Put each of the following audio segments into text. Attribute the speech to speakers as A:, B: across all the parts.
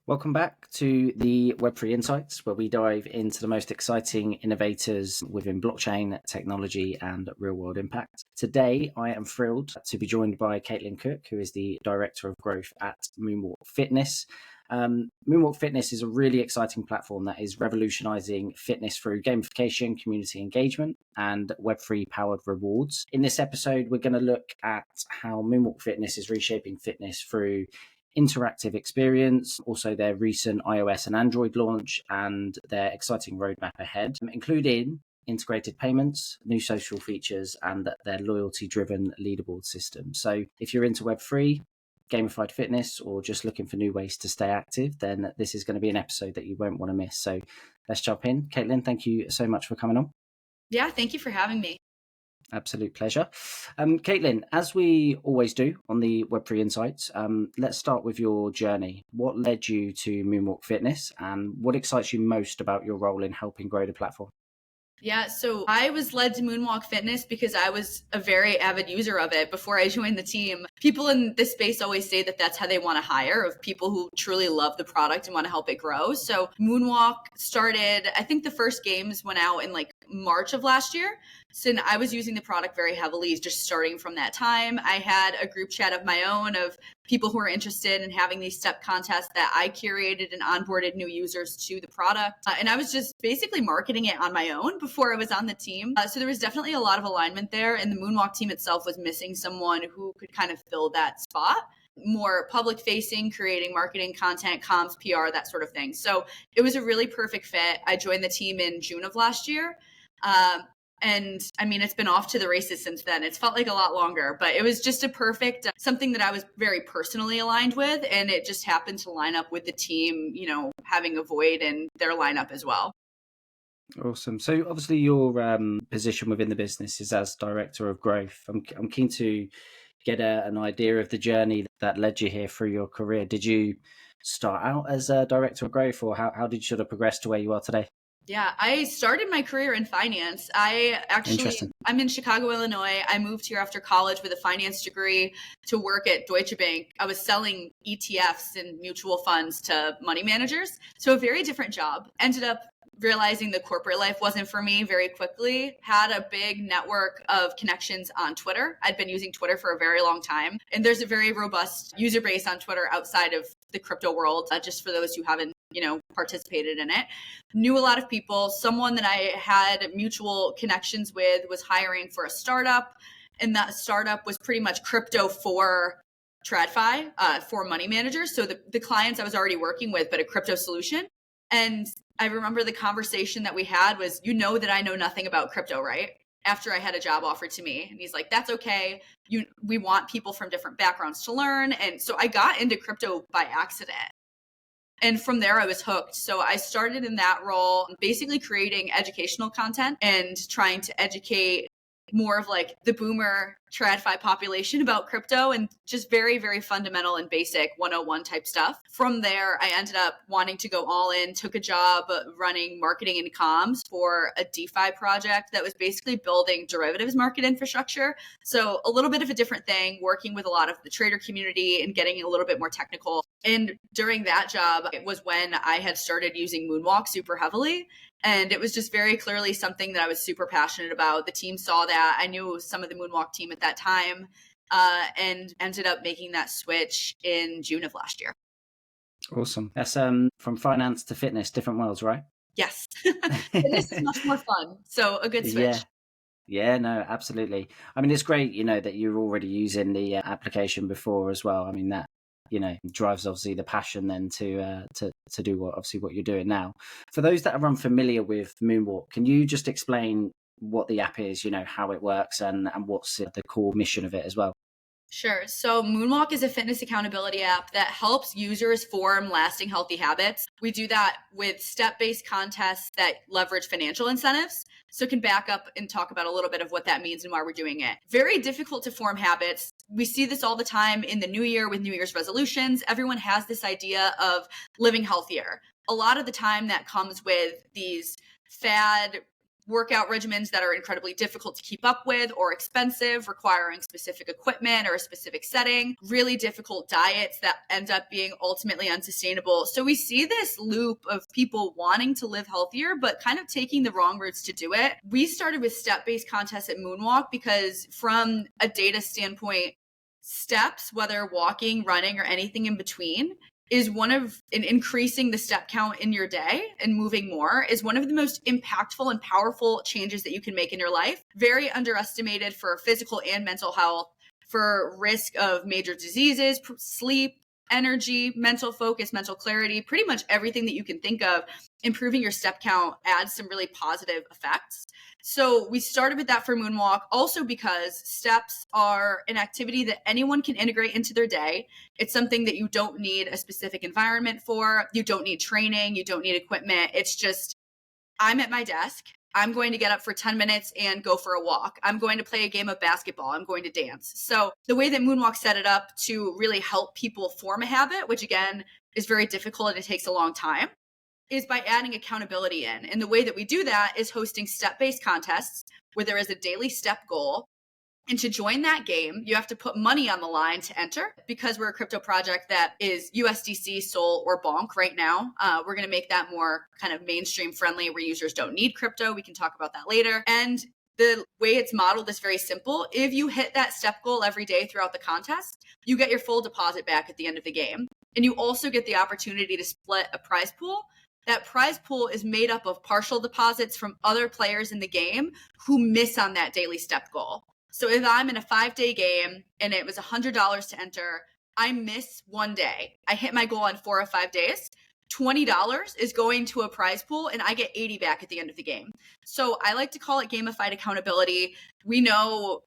A: Welcome back to the Web3 Insights, where we dive into the most exciting innovators within blockchain technology and real world impact. Today, I am thrilled to be joined by Caitlin Cook, who is the Director of Growth at Moonwalk Fitness. Moonwalk Fitness is a really exciting platform that is revolutionizing fitness through gamification, community engagement, and Web3 powered rewards. In this episode, we're going to look at how Moonwalk Fitness is reshaping fitness through interactive experience, also their recent iOS and Android launch, and their exciting roadmap ahead, including integrated payments, new social features, and their loyalty-driven leaderboard system. So if you're into Web3, gamified fitness, or just looking for new ways to stay active, then this is going to be an episode that you won't want to miss. So let's jump in. Caitlin, thank you so much for coming on.
B: Yeah, thank you for having me.
A: Absolute pleasure. Caitlin, as we always do on the Web3 Insights, let's start with your journey. What led you to Moonwalk Fitness, and what excites you most about your role in helping grow the platform?
B: Yeah, so I was led to Moonwalk Fitness because I was a very avid user of it before I joined the team. People in this space always say that that's how they want to hire, of people who truly love the product and want to help it grow. So Moonwalk started, I think the first games went out in like March of last year. So I was using the product very heavily, just starting from that time. I had a group chat of my own of people who are interested in having these step contests that I curated and onboarded new users to the product. And I was just basically marketing it on my own before I was on the team. So there was definitely a lot of alignment there. And the Moonwalk team itself was missing someone who could kind of fill that spot. More public facing, creating marketing content, comms, PR, that sort of thing. So it was a really perfect fit. I joined the team in June of last year. And I mean, it's been off to the races since then. It's felt like a lot longer, but it was just a perfect something that I was very personally aligned with. And it just happened to line up with the team, you know, having a void in their lineup as well.
A: Awesome. So obviously your position within the business is as Director of Growth. I'm keen to get an idea of the journey that led you here through your career. Did you start out as a Director of Growth, or how did you sort of progress to where you are today?
B: Yeah, I started my career in finance. I'm in Chicago, Illinois. I moved here after college with a finance degree to work at Deutsche Bank. I was selling ETFs and mutual funds to money managers. So a very different job. Ended up realizing the corporate life wasn't for me very quickly. Had a big network of connections on Twitter. I'd been using Twitter for a very long time. And there's a very robust user base on Twitter outside of the crypto world, just for those who haven't participated in it. Knew a lot of people. Someone that I had mutual connections with was hiring for a startup, and that startup was pretty much crypto for TradFi, for money managers. So the clients I was already working with, but a crypto solution. And I remember the conversation that we had was, that I know nothing about crypto, right? After I had a job offered to me. And he's like, that's okay. We want people from different backgrounds to learn. And so I got into crypto by accident. And from there, I was hooked. So I started in that role, basically creating educational content and trying to educate more of like the boomer TradFi population about crypto, and just very, very fundamental and basic 101 type stuff. From there, I ended up wanting to go all in, took a job running marketing and comms for a DeFi project that was basically building derivatives market infrastructure. So a little bit of a different thing, working with a lot of the trader community and getting a little bit more technical. And during that job, it was when I had started using Moonwalk super heavily. And it was just very clearly something that I was super passionate about. The team saw that. I knew some of the Moonwalk team at that time, and ended up making that switch in June of last year.
A: Awesome. That's from finance to fitness, different worlds, right?
B: Yes. Fitness is much more fun. So a good switch.
A: Yeah, no, absolutely. I mean, it's great, that you're already using the application before as well. I mean, that drives obviously the passion then to do what you're doing now. For those that are unfamiliar with Moonwalk, can you just explain what the app is, how it works, and what's the core mission of it as well?
B: Sure. So Moonwalk is a fitness accountability app that helps users form lasting healthy habits. We do that with step-based contests that leverage financial incentives. So can back up and talk about a little bit of what that means and why we're doing it. Very difficult to form habits. We see this all the time in the new year with New Year's resolutions. Everyone has this idea of living healthier. A lot of the time that comes with these fad workout regimens that are incredibly difficult to keep up with or expensive, requiring specific equipment or a specific setting, really difficult diets that end up being ultimately unsustainable. So we see this loop of people wanting to live healthier, but kind of taking the wrong routes to do it. We started with step-based contests at Moonwalk because from a data standpoint, steps, whether walking, running, or anything in between, is one of increasing the step count in your day and moving more is one of the most impactful and powerful changes that you can make in your life. Very underestimated for physical and mental health, for risk of major diseases, sleep, energy, mental focus, mental clarity, pretty much everything that you can think of. Improving your step count adds some really positive effects. So we started with that for Moonwalk, also because steps are an activity that anyone can integrate into their day. It's something that you don't need a specific environment for. You don't need training. You don't need equipment. It's just, I'm at my desk. I'm going to get up for 10 minutes and go for a walk. I'm going to play a game of basketball. I'm going to dance. So the way that Moonwalk set it up to really help people form a habit, which again is very difficult and it takes a long time, is by adding accountability in. And the way that we do that is hosting step-based contests where there is a daily step goal. And to join that game, you have to put money on the line to enter. Because we're a crypto project that is USDC, Sol, or Bonk right now, we're going to make that more kind of mainstream friendly where users don't need crypto. We can talk about that later. And the way it's modeled is very simple. If you hit that step goal every day throughout the contest, you get your full deposit back at the end of the game. And you also get the opportunity to split a prize pool. That prize pool is made up of partial deposits from other players in the game who miss on that daily step goal. So if I'm in a 5-day game and it was $100 to enter, I miss one day. I hit my goal on 4 or 5 days. $20 is going to a prize pool and I get 80 back at the end of the game. So I like to call it gamified accountability. We know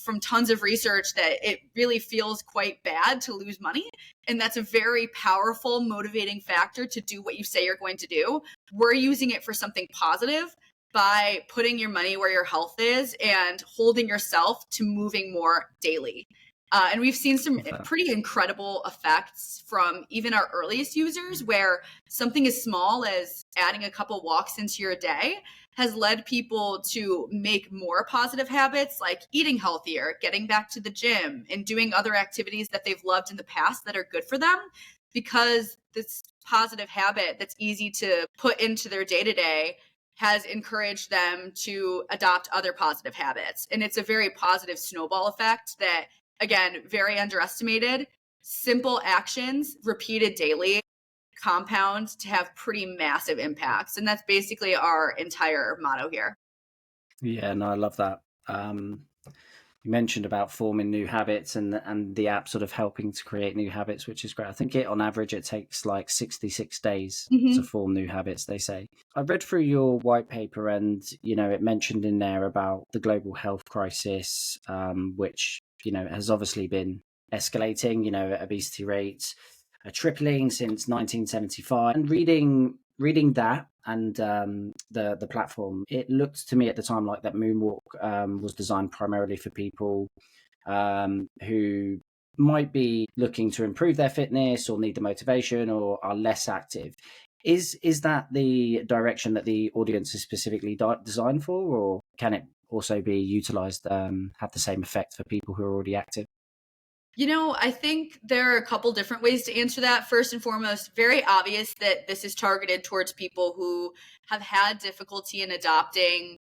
B: from tons of research that it really feels quite bad to lose money. And that's a very powerful motivating factor to do what you say you're going to do. We're using it for something positive by putting your money where your health is and holding yourself to moving more daily. And we've seen some pretty incredible effects from even our earliest users where something as small as adding a couple walks into your day has led people to make more positive habits like eating healthier, getting back to the gym, and doing other activities that they've loved in the past that are good for them, because this positive habit that's easy to put into their day-to-day has encouraged them to adopt other positive habits. And it's a very positive snowball effect that, again, very underestimated. Simple actions repeated daily compound to have pretty massive impacts. And that's basically our entire motto here.
A: Yeah, no, I love that. You mentioned about forming new habits and the app sort of helping to create new habits, which is great. I think on average, it takes like 66 days to form new habits, they say. I read through your white paper and, it mentioned in there about the global health crisis, which, has obviously been escalating, obesity rates are tripling since 1975. And reading that and the platform, it looked to me at the time like that Moonwalk was designed primarily for people who might be looking to improve their fitness or need the motivation or are less active. Is that the direction that the audience is specifically designed for, or can it also be utilized, have the same effect for people who are already active?
B: I think there are a couple different ways to answer that. First and foremost, very obvious that this is targeted towards people who have had difficulty in adopting,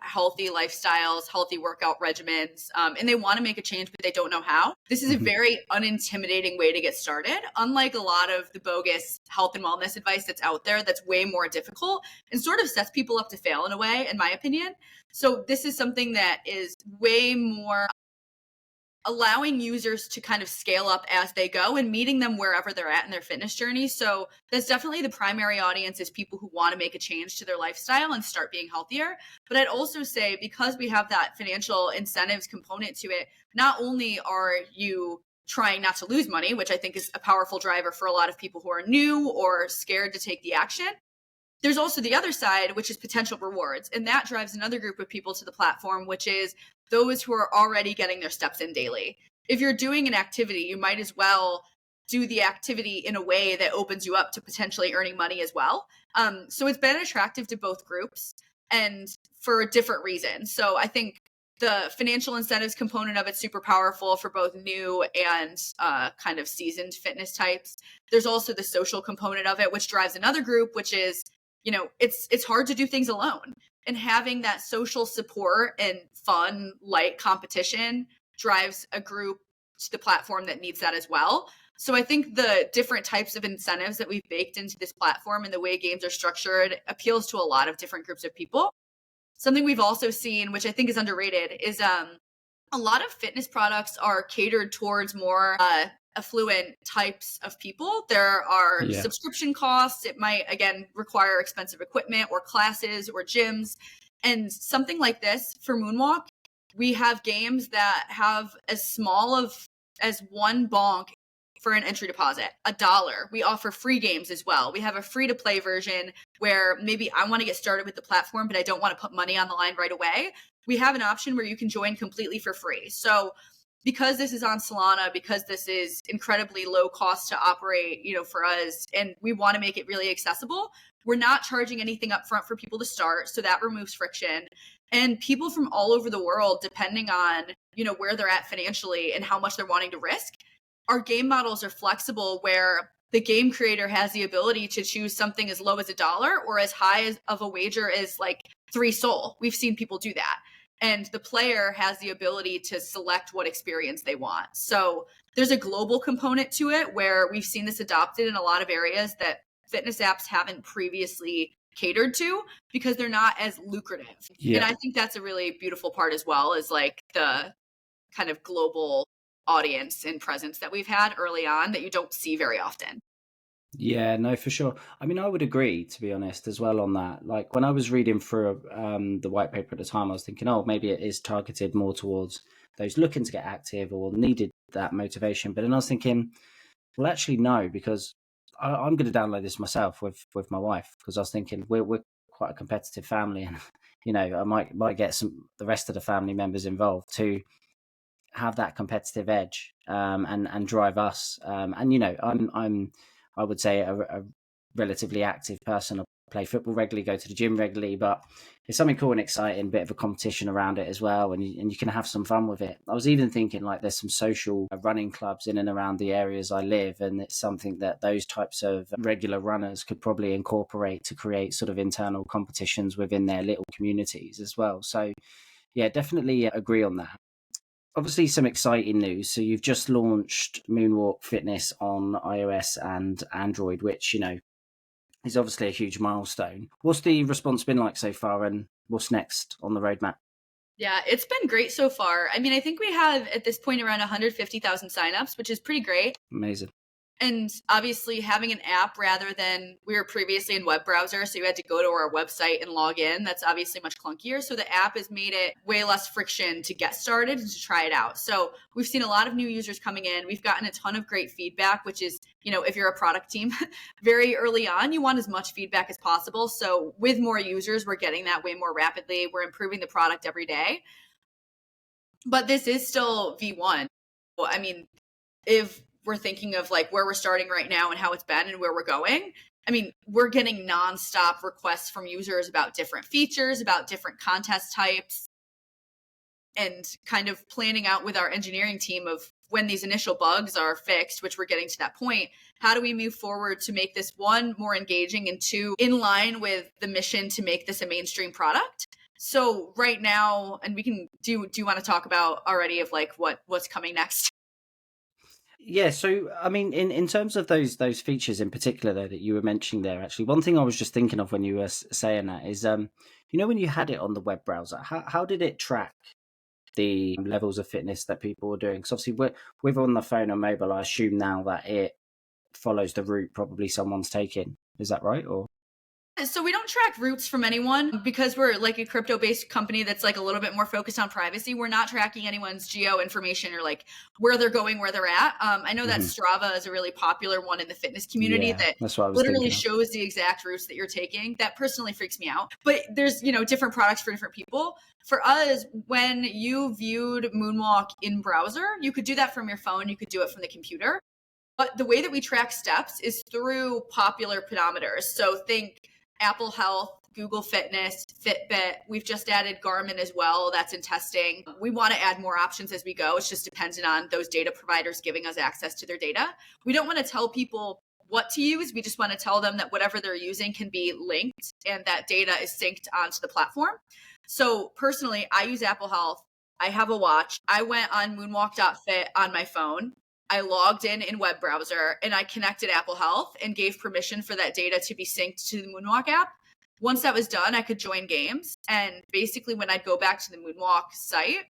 B: healthy lifestyles, healthy workout regimens, and they want to make a change, but they don't know how. This is a very unintimidating way to get started, unlike a lot of the bogus health and wellness advice that's out there that's way more difficult and sort of sets people up to fail in a way, in my opinion. So this is something that is way more allowing users to kind of scale up as they go and meeting them wherever they're at in their fitness journey. So that's definitely the primary audience, is people who want to make a change to their lifestyle and start being healthier. But I'd also say, because we have that financial incentives component to it, not only are you trying not to lose money, which I think is a powerful driver for a lot of people who are new or scared to take the action, there's also the other side, which is potential rewards. And that drives another group of people to the platform, which is those who are already getting their steps in daily. If you're doing an activity, you might as well do the activity in a way that opens you up to potentially earning money as well. So it's been attractive to both groups. and for different reasons. So I think the financial incentives component of it's super powerful for both new and kind of seasoned fitness types. There's also the social component of it, which drives another group, which is, it's hard to do things alone. And having that social support and fun, light competition drives a group to the platform that needs that as well. So I think the different types of incentives that we've baked into this platform and the way games are structured appeals to a lot of different groups of people. Something we've also seen, which I think is underrated, is a lot of fitness products are catered towards more affluent types of people. There are subscription costs. It might, again, require expensive equipment or classes or gyms. And something like this for Moonwalk, we have games that have as small as one bonk for an entry deposit, $1. We offer free games as well. We have a free to play version where maybe I want to get started with the platform, but I don't want to put money on the line right away. We have an option where you can join completely for free. So because this is on Solana, because this is incredibly low cost to operate, for us, and we want to make it really accessible, we're not charging anything up front for people to start. So that removes friction. And people from all over the world, depending on, where they're at financially and how much they're wanting to risk, our game models are flexible where the game creator has the ability to choose something as low as $1 or as high as of a wager as like 3 Sol. We've seen people do that. And the player has the ability to select what experience they want. So there's a global component to it where we've seen this adopted in a lot of areas that fitness apps haven't previously catered to because they're not as lucrative. Yeah. And I think that's a really beautiful part as well, is like the kind of global audience and presence that we've had early on that you don't see very often.
A: Yeah, no, for sure. I mean, I would agree, to be honest, as well on that. Like when I was reading through the white paper at the time, I was thinking, oh, maybe it is targeted more towards those looking to get active or needed that motivation. But then I was thinking, well, actually, no, because I'm going to download this myself with my wife, because I was thinking we're quite a competitive family, and I might get the rest of the family members involved to have that competitive edge and drive us. I would say a relatively active person. I play football regularly, go to the gym regularly, but it's something cool and exciting, bit of a competition around it as well, and you can have some fun with it. I was even thinking like there's some social running clubs in and around the areas I live, and it's something that those types of regular runners could probably incorporate to create sort of internal competitions within their little communities as well. So yeah, definitely agree on that. Obviously, some exciting news. So you've just launched Moonwalk Fitness on iOS and Android, which, is obviously a huge milestone. What's the response been like so far, and what's next on the roadmap?
B: Yeah, it's been great so far. I mean, I think we have at this point around 150,000 signups, which is pretty great.
A: Amazing.
B: And obviously having an app rather than we were previously in web browser, so you had to go to our website and log in. That's obviously much clunkier. So the app has made it way less friction to get started and to try it out. So we've seen a lot of new users coming in. We've gotten a ton of great feedback, which is, if you're a product team, very early on, you want as much feedback as possible. So with more users, we're getting that way more rapidly. We're improving the product every day. But this is still V1. Well, I mean, if we're thinking of like where we're starting right now and how it's been and where we're going, I mean, we're getting nonstop requests from users about different features, about different contest types, and kind of planning out with our engineering team of when these initial bugs are fixed, which we're getting to that point, how do we move forward to make this, one, more engaging, and two, in line with the mission to make this a mainstream product. So right now, and we can do you want to talk about already of like what's coming next?
A: Yeah, so I mean, in terms of those features in particular, though, that you were mentioning there, actually, one thing I was just thinking of when you were saying that is, when you had it on the web browser, how did it track the levels of fitness that people were doing? Because obviously, with on the phone or mobile, I assume now that it follows the route probably someone's taking. Is that right? Or
B: so we don't track routes from anyone because we're like a crypto-based company that's like a little bit more focused on privacy. We're not tracking anyone's geo information or like where they're going, where they're at. I know that Strava is a really popular one in the fitness community that literally shows the exact routes that you're taking. That personally freaks me out. But there's, different products for different people. For us, when you viewed Moonwalk in browser, you could do that from your phone. You could do it from the computer. But the way that we track steps is through popular pedometers. So think Apple Health, Google Fitness, Fitbit. We've just added Garmin as well. That's in testing. We want to add more options as we go. It's just dependent on those data providers giving us access to their data. We don't want to tell people what to use. We just want to tell them that whatever they're using can be linked and that data is synced onto the platform. So personally, I use Apple Health. I have a watch. I went on moonwalk.fit on my phone. I logged in web browser and I connected Apple Health and gave permission for that data to be synced to the Moonwalk app. Once that was done, I could join games. And basically when I'd go back to the Moonwalk site,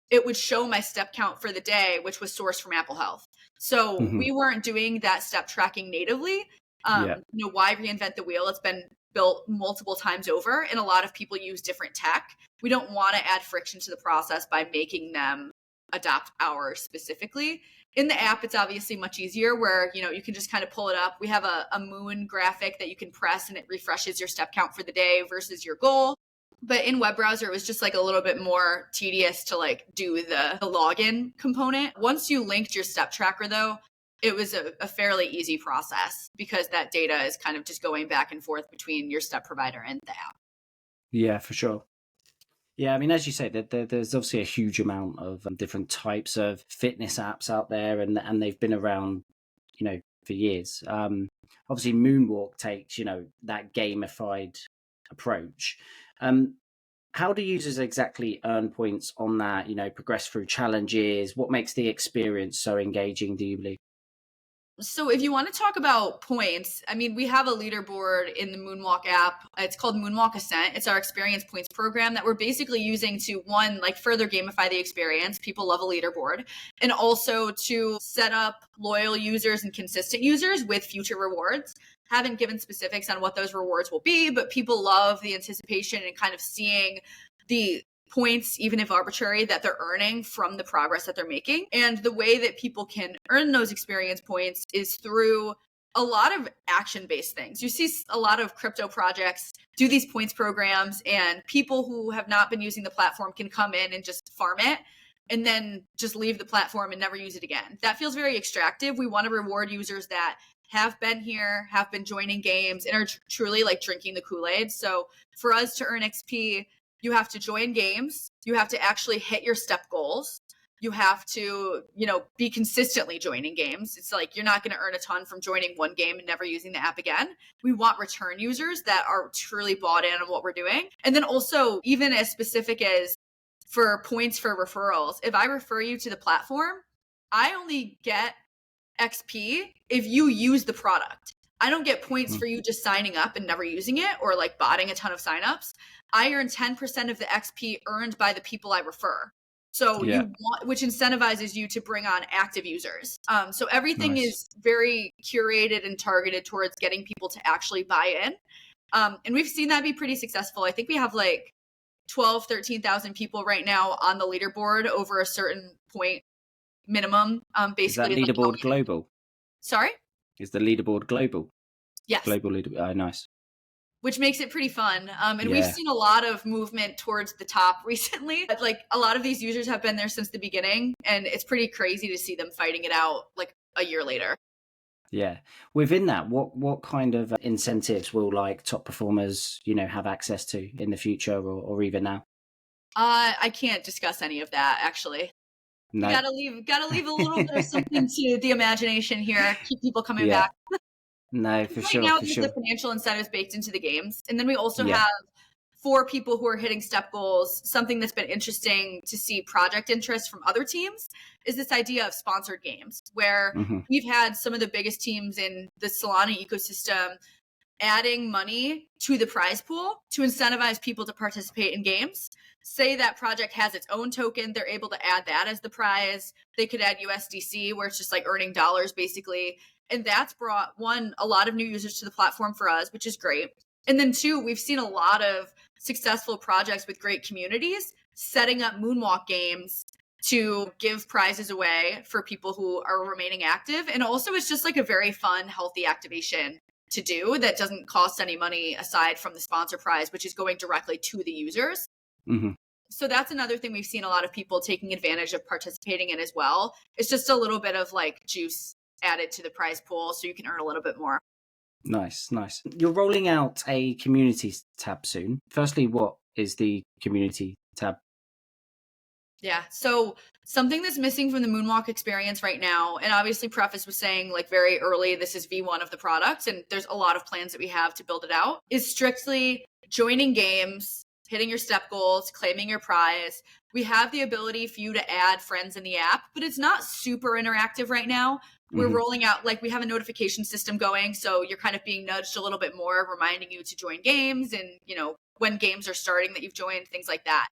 B: it would show my step count for the day, which was sourced from Apple Health. So we weren't doing that step tracking natively. Why reinvent the wheel? It's been built multiple times over, and a lot of people use different tech. We don't want to add friction to the process by making them adopt ours specifically. In the app, it's obviously much easier where, you can just kind of pull it up. We have a moon graphic that you can press and it refreshes your step count for the day versus your goal. But in web browser, it was just like a little bit more tedious to like do the login component. Once you linked your step tracker though, it was a fairly easy process because that data is kind of just going back and forth between your step provider and the app.
A: Yeah, for sure. Yeah, I mean, as you say, there's obviously a huge amount of different types of fitness apps out there, and they've been around, for years. Obviously, Moonwalk takes, that gamified approach. How do users exactly earn points on that, progress through challenges? What makes the experience so engaging, do you believe?
B: So if you want to talk about points, I mean, we have a leaderboard in the Moonwalk app. It's called Moonwalk Ascent. It's our experience points program that we're basically using to, one, like further gamify the experience. People love a leaderboard. And also to set up loyal users and consistent users with future rewards. Haven't given specifics on what those rewards will be, but people love the anticipation and kind of seeing the points, even if arbitrary, that they're earning from the progress that they're making. And the way that people can earn those experience points is through a lot of action-based things. You see a lot of crypto projects do these points programs, and people who have not been using the platform can come in and just farm it and then just leave the platform and never use it again. That feels very extractive. We want to reward users that have been here, have been joining games, and are truly like drinking the Kool-Aid. So for us to earn XP, you have to join games. You have to actually hit your step goals. You have to, be consistently joining games. It's like you're not going to earn a ton from joining one game and never using the app again. We want return users that are truly bought in on what we're doing. And then also, even as specific as for points for referrals, if I refer you to the platform, I only get XP if you use the product. I don't get points for you just signing up and never using it or like botting a ton of signups. I earn 10% of the XP earned by the people I refer. So which incentivizes you to bring on active users. So everything is very curated and targeted towards getting people to actually buy in. And we've seen that be pretty successful. I think we have like 13,000 people right now on the leaderboard over a certain point minimum. Basically,
A: is that leaderboard global?
B: Sorry?
A: Is the leaderboard global?
B: Yes.
A: Global leaderboard. Oh, nice.
B: Which makes it pretty fun. And we've seen a lot of movement towards the top recently. Like a lot of these users have been there since the beginning, and it's pretty crazy to see them fighting it out like a year later.
A: Yeah. Within that, what kind of incentives will like top performers, have access to in the future or even now?
B: I can't discuss any of that actually. No. You gotta leave a little bit of something to the imagination here. Keep people coming back.
A: No, for sure.
B: Right now, there's the financial incentives baked into the games. And then we also have for people who are hitting step goals, something that's been interesting to see project interest from other teams is this idea of sponsored games, where we've had some of the biggest teams in the Solana ecosystem adding money to the prize pool to incentivize people to participate in games. Say that project has its own token, they're able to add that as the prize. They could add USDC, where it's just like earning dollars basically. And that's brought, one, a lot of new users to the platform for us, which is great. And then two, we've seen a lot of successful projects with great communities setting up Moonwalk games to give prizes away for people who are remaining active. And also it's just like a very fun, healthy activation to do that doesn't cost any money aside from the sponsor prize, which is going directly to the users. So that's another thing we've seen a lot of people taking advantage of participating in as well. It's just a little bit of like juice added to the prize pool so you can earn a little bit more.
A: Nice, nice. You're rolling out a community tab soon. Firstly, what is the community tab?
B: Yeah. So something that's missing from the Moonwalk experience right now, and obviously preface was saying like very early, this is V1 of the product, and there's a lot of plans that we have to build it out, is strictly joining games, hitting your step goals, claiming your prize. We have the ability for you to add friends in the app, but it's not super interactive right now. We're rolling out, like, we have a notification system going, so you're kind of being nudged a little bit more, reminding you to join games and, you know, when games are starting that you've joined, things like that.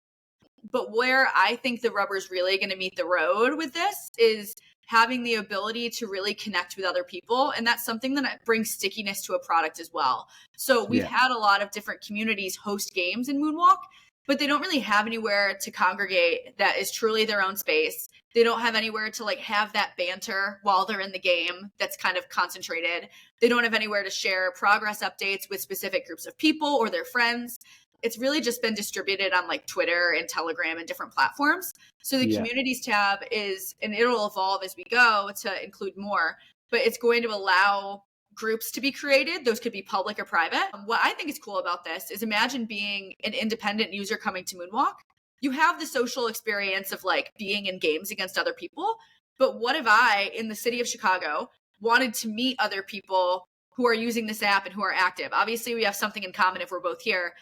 B: But where I think the rubber's really going to meet the road with this is having the ability to really connect with other people. And that's something that brings stickiness to a product as well. So we've had a lot of different communities host games in Moonwalk, but they don't really have anywhere to congregate that is truly their own space. They don't have anywhere to like have that banter while they're in the game that's kind of concentrated. They don't have anywhere to share progress updates with specific groups of people or their friends. It's really just been distributed on like Twitter and Telegram and different platforms. So the communities tab is, and it'll evolve as we go to include more, but it's going to allow groups to be created. Those could be public or private. What I think is cool about this is imagine being an independent user coming to Moonwalk. You have the social experience of like being in games against other people. But what if I, in the city of Chicago, wanted to meet other people who are using this app and who are active? Obviously, we have something in common if we're both here.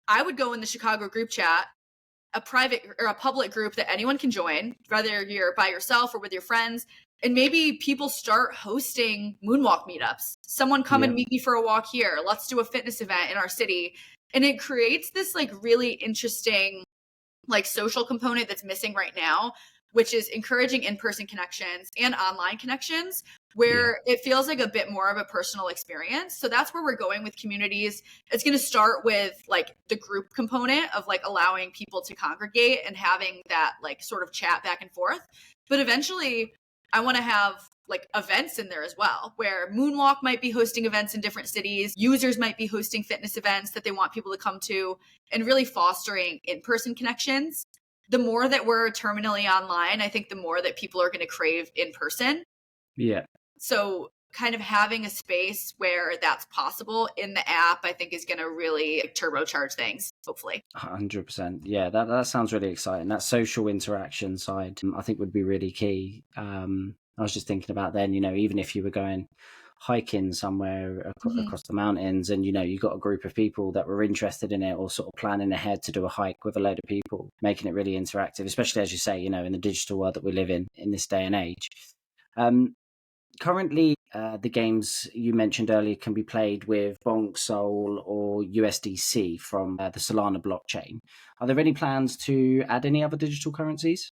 B: I would go in the Chicago group chat, a private or a public group that anyone can join, whether you're by yourself or with your friends. And maybe people start hosting Moonwalk meetups. Someone come and meet me for a walk here. Let's do a fitness event in our city. And it creates this like really interesting like social component that's missing right now, which is encouraging in-person connections and online connections where it feels like a bit more of a personal experience. So that's where we're going with communities. It's going to start with like the group component of like allowing people to congregate and having that like sort of chat back and forth. But eventually I want to have like events in there as well, where Moonwalk might be hosting events in different cities. Users might be hosting fitness events that they want people to come to, and really fostering in-person connections. The more that we're terminally online, I think the more that people are going to crave in person.
A: Yeah.
B: So kind of having a space where that's possible in the app, I think is going to really turbocharge things, hopefully.
A: 100%. Yeah, that sounds really exciting. That social interaction side, I think, would be really key. I was just thinking about then, you know, even if you were going hiking somewhere across the mountains and, you know, you got a group of people that were interested in it or sort of planning ahead to do a hike with a load of people, making it really interactive, especially as you say, you know, in the digital world that we live in this day and age. Currently, the games you mentioned earlier can be played with Bonk, Sol, or USDC from the Solana blockchain. Are there any plans to add any other digital currencies?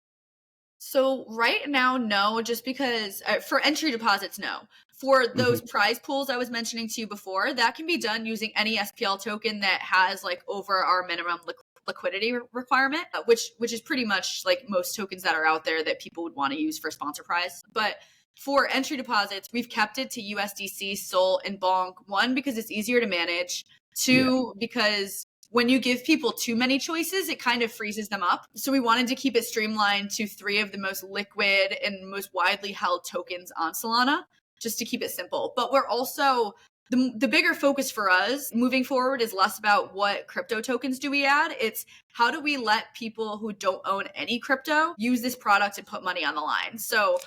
B: So right now, no, just because for entry deposits, no. For those prize pools I was mentioning to you before, that can be done using any SPL token that has like over our minimum liquidity requirement, which is pretty much like most tokens that are out there that people would want to use for sponsor prize. But for entry deposits, we've kept it to USDC, Sol, and Bonk. One, because it's easier to manage. Two, because when you give people too many choices, it kind of freezes them up. So we wanted to keep it streamlined to 3 of the most liquid and most widely held tokens on Solana, just to keep it simple. But we're also, the bigger focus for us moving forward is less about what crypto tokens do we add. It's how do we let people who don't own any crypto use this product and put money on the line. So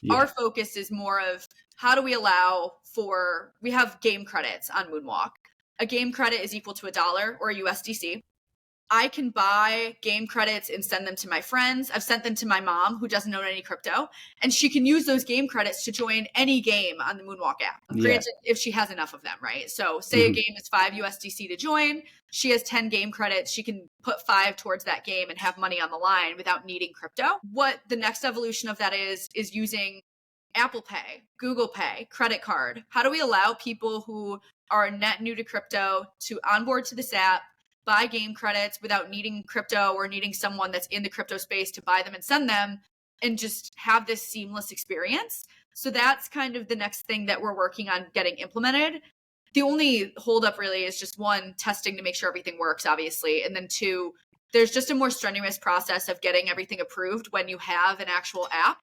B: our focus is more of how do we allow for, we have game credits on Moonwalk. A game credit is equal to $1 or a USDC. I can buy game credits and send them to my friends. I've sent them to my mom who doesn't own any crypto, and she can use those game credits to join any game on the Moonwalk app. Granted, if she has enough of them, right? So say a game is 5 USDC to join. She has 10 game credits. She can put 5 towards that game and have money on the line without needing crypto. What the next evolution of that is using Apple Pay, Google Pay, credit card. How do we allow people who are net new to crypto to onboard to this app, buy game credits without needing crypto or needing someone that's in the crypto space to buy them and send them, and just have this seamless experience? So that's kind of the next thing that we're working on getting implemented. The only holdup really is just 1, testing to make sure everything works, obviously. And then 2, there's just a more strenuous process of getting everything approved when you have an actual app.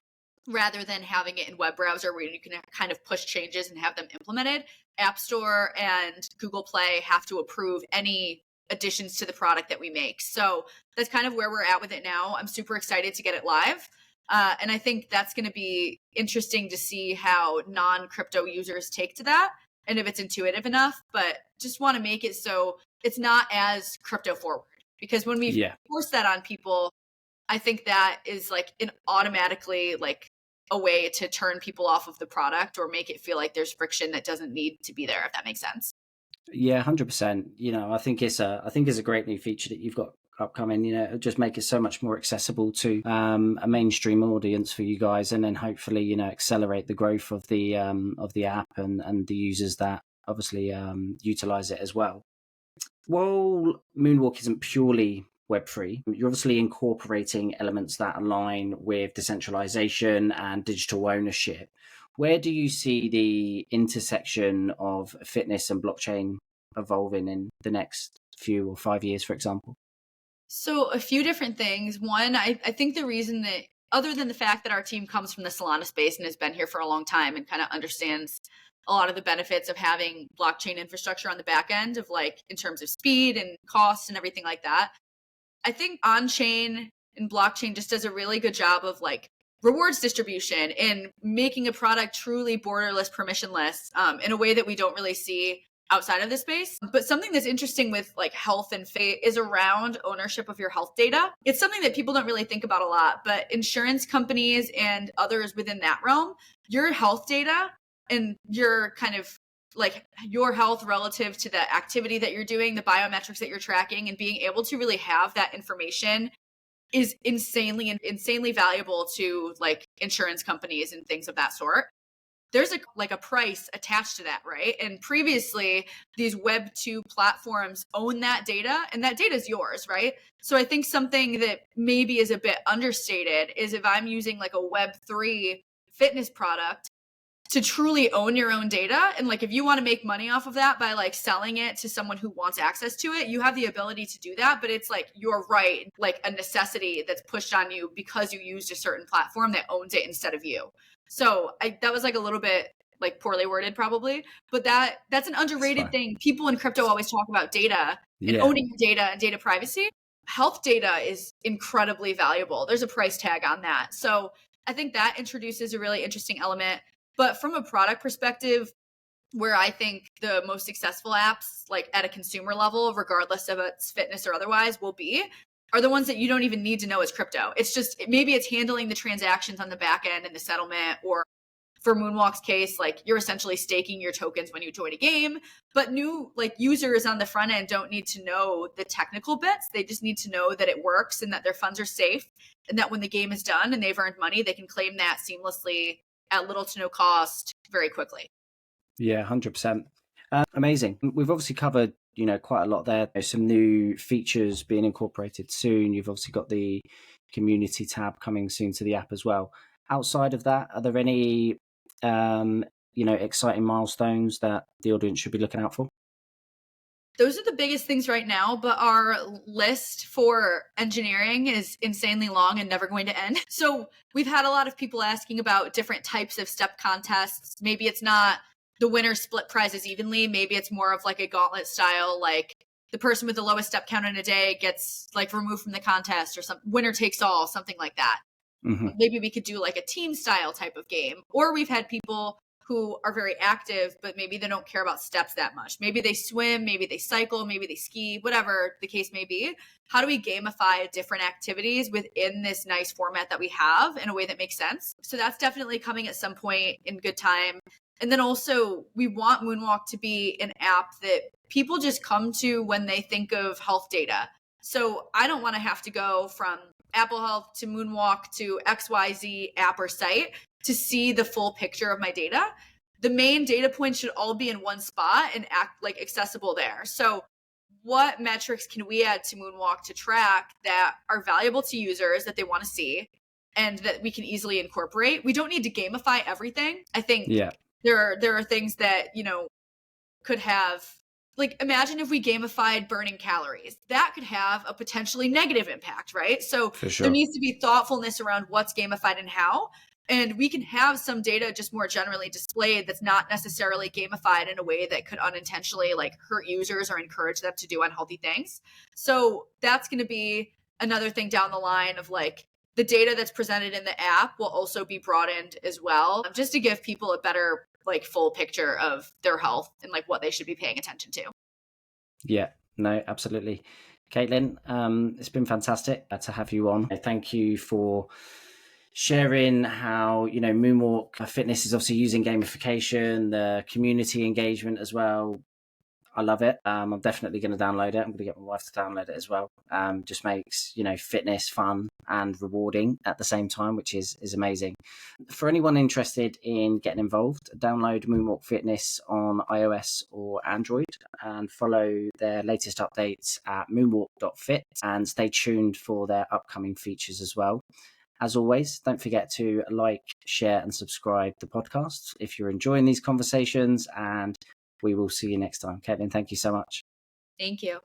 B: rather than having it in web browser where you can kind of push changes and have them implemented. App Store and Google Play have to approve any additions to the product that we make. So that's kind of where we're at with it now. I'm super excited to get it live. And I think that's going to be interesting to see how non-crypto users take to that and if it's intuitive enough, but just want to make it so it's not as crypto forward, because when we force that on people, I think that is like an automatically like a way to turn people off of the product or make it feel like there's friction that doesn't need to be there, if that makes sense.
A: Yeah, 100%. I think it's a great new feature that you've got upcoming. It'll just make it so much more accessible to a mainstream audience for you guys, and then hopefully accelerate the growth of the app and the users that obviously utilize it as well. While Moonwalk isn't purely Web3, you're obviously incorporating elements that align with decentralization and digital ownership. Where do you see the intersection of fitness and blockchain evolving in the next few or 5 years, for example?
B: So a few different things. One, I think the reason that, other than the fact that our team comes from the Solana space and has been here for a long time and kind of understands a lot of the benefits of having blockchain infrastructure on the back end of like in terms of speed and cost and everything like that, I think on-chain and blockchain just does a really good job of like rewards distribution and making a product truly borderless, permissionless, in a way that we don't really see outside of this space. But something that's interesting with like health and fate is around ownership of your health data. It's something that people don't really think about a lot, but insurance companies and others within that realm, your health data and your kind of like your health relative to the activity that you're doing, the biometrics that you're tracking, and being able to really have that information is insanely valuable to like insurance companies and things of that sort. There's a price attached to that, right? And previously, these Web2 platforms own that data, and that data is yours, right? So I think something that maybe is a bit understated is if I'm using like a Web3 fitness product, to truly own your own data. And like, if you want to make money off of that by like selling it to someone who wants access to it, you have the ability to do that. But it's like your right, like a necessity that's pushed on you because you used a certain platform that owns it instead of you. So that was like a little bit like poorly worded probably, but that's an underrated thing. People in crypto always talk about data and owning your data and data privacy. Health data is incredibly valuable. There's a price tag on that. So I think that introduces a really interesting element. But from a product perspective, where I think the most successful apps, like at a consumer level, regardless of its fitness or otherwise, will be, are the ones that you don't even need to know it's crypto. It's just, maybe it's handling the transactions on the back end and the settlement, or for Moonwalk's case, like you're essentially staking your tokens when you join a game. But new like users on the front end don't need to know the technical bits. They just need to know that it works and that their funds are safe, and that when the game is done and they've earned money, they can claim that seamlessly at little to no cost very quickly.
A: Yeah, 100%. Amazing. We've obviously covered, quite a lot there. There's some new features being incorporated soon. You've obviously got the community tab coming soon to the app as well. Outside of that, are there any, exciting milestones that the audience should be looking out for?
B: Those are the biggest things right now, but our list for engineering is insanely long and never going to end. So we've had a lot of people asking about different types of step contests. Maybe it's not the winner split prizes evenly. Maybe it's more of like a gauntlet style, like the person with the lowest step count in a day gets like removed from the contest, or some winner takes all, something like that. Mm-hmm. Maybe we could do like a team style type of game. Or we've had people who are very active, but maybe they don't care about steps that much. Maybe they swim, maybe they cycle, maybe they ski, whatever the case may be. How do we gamify different activities within this nice format that we have in a way that makes sense? So that's definitely coming at some point in good time. And then also we want Moonwalk to be an app that people just come to when they think of health data. So I don't want to have to go from Apple Health to Moonwalk to XYZ app or site to see the full picture of my data. The main data points should all be in one spot and act like accessible there. So what metrics can we add to Moonwalk to track that are valuable to users that they want to see and that we can easily incorporate? We don't need to gamify everything. I think there are things that, could have, like, imagine if we gamified burning calories. That could have a potentially negative impact, right? So there needs to be thoughtfulness around what's gamified and how. And we can have some data just more generally displayed that's not necessarily gamified in a way that could unintentionally like hurt users or encourage them to do unhealthy things. So that's going to be another thing down the line of like the data that's presented in the app will also be broadened as well, just to give people a better like full picture of their health and like what they should be paying attention to.
A: Yeah, no, absolutely. Caitlin, it's been fantastic to have you on. Thank you for sharing how, Moonwalk Fitness is obviously using gamification, the community engagement as well. I love it. I'm definitely going to download it. I'm going to get my wife to download it as well. Just makes, fitness fun and rewarding at the same time, which is amazing. For anyone interested in getting involved, download Moonwalk Fitness on iOS or Android and follow their latest updates at moonwalk.fit and stay tuned for their upcoming features as well. As always, don't forget to like, share and subscribe to the podcast if you're enjoying these conversations, and we will see you next time. Caitlin, thank you so much.
B: Thank you.